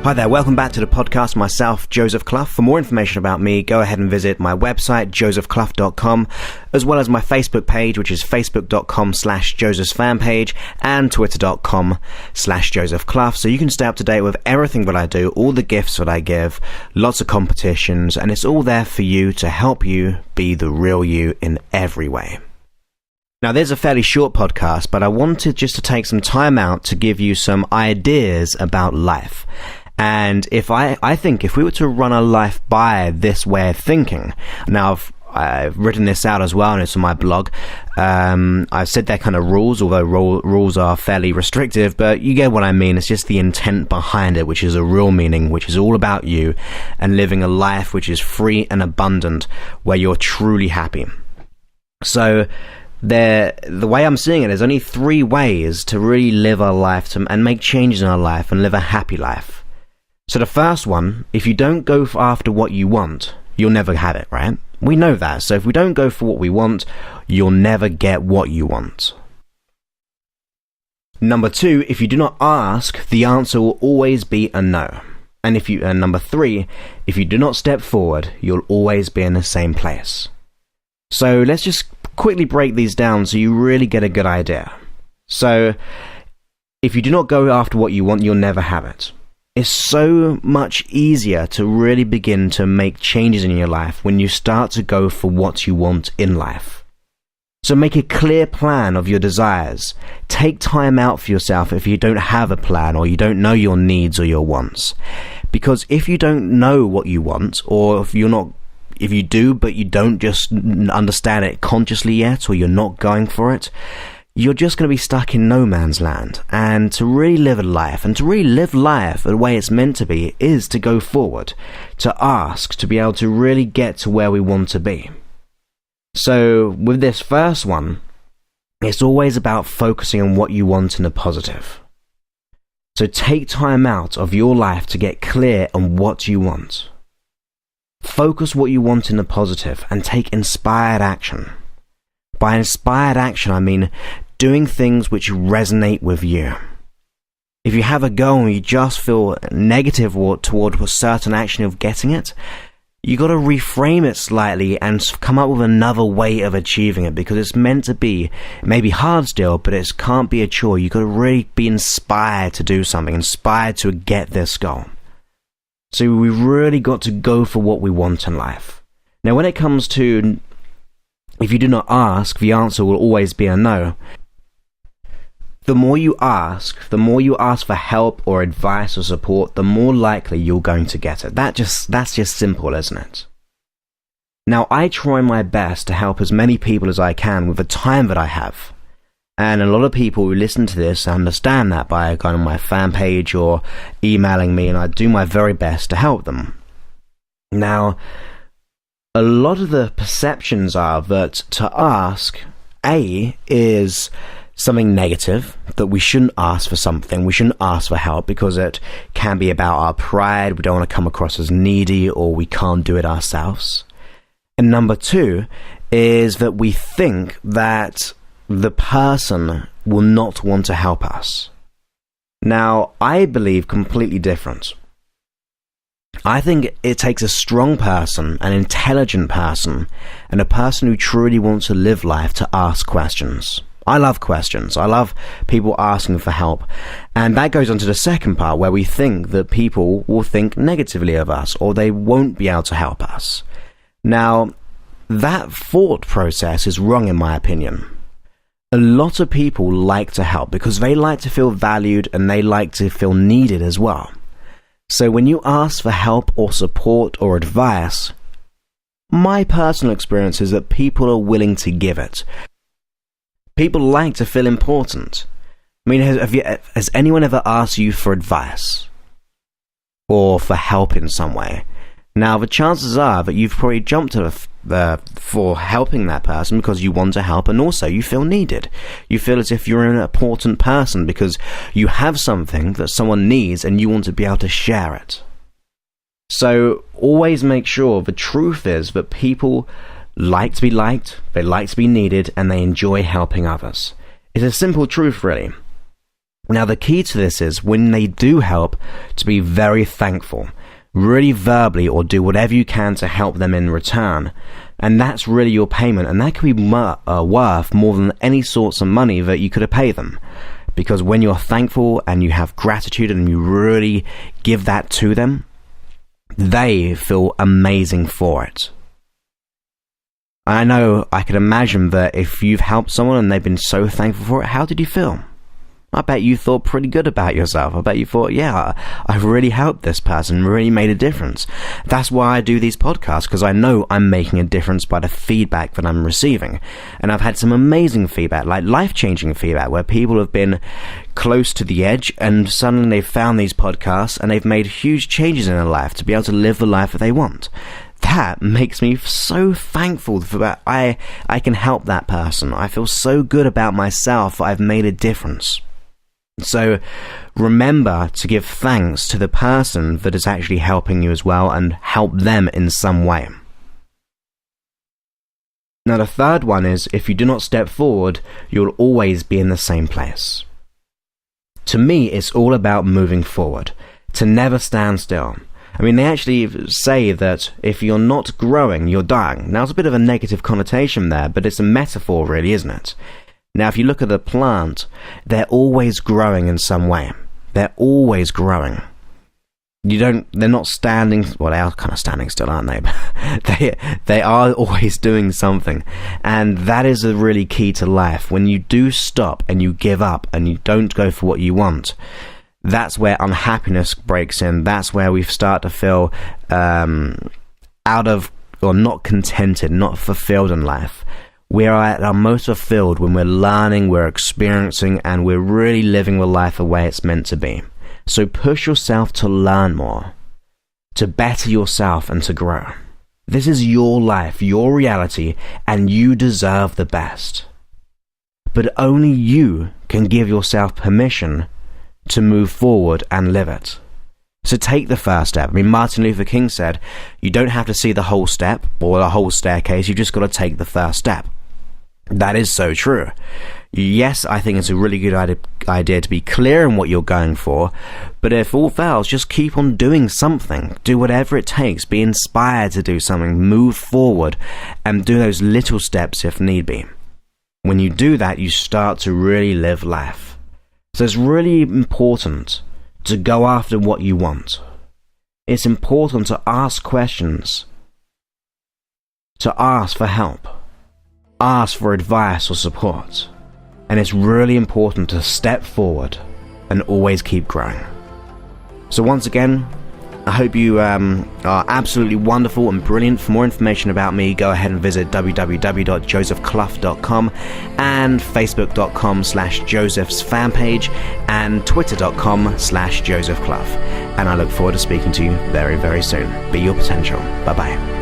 Hi there, welcome back to the podcast. Myself, Joseph Clough. For more information about me, go ahead and visit my website, josephclough.com, as well as my Facebook page, which is facebook.com/josephsfanpage, and twitter.com/josephclough. So you can stay up to date with everything that I do, all the gifts that I give, lots of competitions, and it's all there for you to help you be the real you in every way. Now, there's a fairly short podcast, but I wanted just to take some time out to give you some ideas about life. And if I think if we were to run our life by this way of thinking, now I've written this out as well, and it's on my blog. I've said they're kind of rules, although rules are fairly restrictive, but you get what I mean. It's just the intent behind it, which is a real meaning, which is all about you and living a life which is free and abundant, where you're truly happy. So the way I'm seeing it, there's only 3 ways to really live our life and make changes in our life and live a happy life. So the first one, if you don't go after what you want, you'll never have it, right? We know that. So if we don't go for what we want, you'll never get what you want. Number 2, if you do not ask, the answer will always be a no. And number 3, if you do not step forward, you'll always be in the same place. So let's just quickly break these down so you really get a good idea. So if you do not go after what you want, you'll never have it. It's so much easier to really begin to make changes in your life when you start to go for what you want in life. So make a clear plan of your desires. Take time out for yourself if you don't have a plan or you don't know your needs or your wants. Because if you don't know what you want, or if you do but you don't just understand it consciously yet, or you're not going for it, you're just going to be stuck in no man's land. And to really live a life, and to really live life the way it's meant to be, is to go forward, to ask, to be able to really get to where we want to be. So with this first one, it's always about focusing on what you want in the positive. So take time out of your life to get clear on what you want. Focus what you want in the positive and take inspired action. By inspired action, I mean doing things which resonate with you. If you have a goal and you just feel negative toward a certain action of getting it, you got to reframe it slightly and come up with another way of achieving it, because it's meant to be maybe hard still, but it can't be a chore. You got to really be inspired to do something, inspired to get this goal. So we really got to go for what we want in life. Now, when it comes to if you do not ask, the answer will always be a no. The more you ask for help or advice or support, the more likely you're going to get it. That's just simple, isn't it? Now, I try my best to help as many people as I can with the time that I have. And a lot of people who listen to this understand that by going on my fan page or emailing me, and I do my very best to help them. Now, a lot of the perceptions are that to ask, is something negative, that we shouldn't ask for something, we shouldn't ask for help because it can be about our pride, we don't want to come across as needy, or we can't do it ourselves. And number 2 is that we think that the person will not want to help us. Now, I believe completely different. I think it takes a strong person, an intelligent person, and a person who truly wants to live life to ask questions. I love questions. I love people asking for help. And that goes on to the second part, where we think that people will think negatively of us, or they won't be able to help us. Now, that thought process is wrong in my opinion. A lot of people like to help because they like to feel valued and they like to feel needed as well. So when you ask for help or support or advice, my personal experience is that people are willing to give it. People like to feel important. I mean, has anyone ever asked you for advice or for help in some way? Now, the chances are that you've probably jumped for helping that person because you want to help, and also you feel needed. You feel as if you're an important person because you have something that someone needs and you want to be able to share it. So always make sure, the truth is that people like to be liked, they like to be needed, and they enjoy helping others. It's a simple truth, really. Now, the key to this is when they do help, to be very thankful, really verbally, or do whatever you can to help them in return. And that's really your payment, and that could be worth more than any sorts of money that you could have paid them. Because when you're thankful and you have gratitude and you really give that to them, they feel amazing for it. I know, I can imagine that if you've helped someone and they've been so thankful for it, how did you feel? I bet you thought pretty good about yourself. I bet you thought, yeah, I've really helped this person, really made a difference. That's why I do these podcasts, because I know I'm making a difference by the feedback that I'm receiving. And I've had some amazing feedback, like life-changing feedback, where people have been close to the edge and suddenly they've found these podcasts and they've made huge changes in their life to be able to live the life that they want. That makes me so thankful that I can help that person. I feel so good about myself. I've made a difference. So remember to give thanks to the person that is actually helping you as well, and help them in some way. Now, the third one is, if you do not step forward, you'll always be in the same place. To me, it's all about moving forward, to never stand still. I mean, they actually say that if you're not growing, you're dying. Now, it's a bit of a negative connotation there, but it's a metaphor really, isn't it? Now, if you look at the plant, they're always growing in some way. They're always growing. They're not standing, well, they are kind of standing still, aren't they? They are always doing something. And that is a really key to life. When you do stop and you give up and you don't go for what you want, that's where unhappiness breaks in. That's where we start to feel out of, or not contented, not fulfilled in life. We are at our most fulfilled when we're learning, we're experiencing, and we're really living the life the way it's meant to be. So push yourself to learn more, to better yourself, and to grow. This is your life, your reality, and you deserve the best. But only you can give yourself permission to move forward and live it. So take the first step. I mean, Martin Luther King said, you don't have to see the whole step or the whole staircase, you've just got to take the first step. That is so true. Yes, I think it's a really good idea to be clear in what you're going for, but if all fails, just keep on doing something. Do whatever it takes. Be inspired to do something. Move forward and do those little steps if need be. When you do that, you start to really live life. So it's really important to go after what you want. It's important to ask questions, to ask for help, ask for advice or support. And it's really important to step forward and always keep growing. So once again, I hope you are absolutely wonderful and brilliant. For more information about me, go ahead and visit www.josephclough.com and facebook.com/Joseph's fan page and twitter.com/Joseph Clough. And I look forward to speaking to you very, very soon. Be your potential. Bye-bye.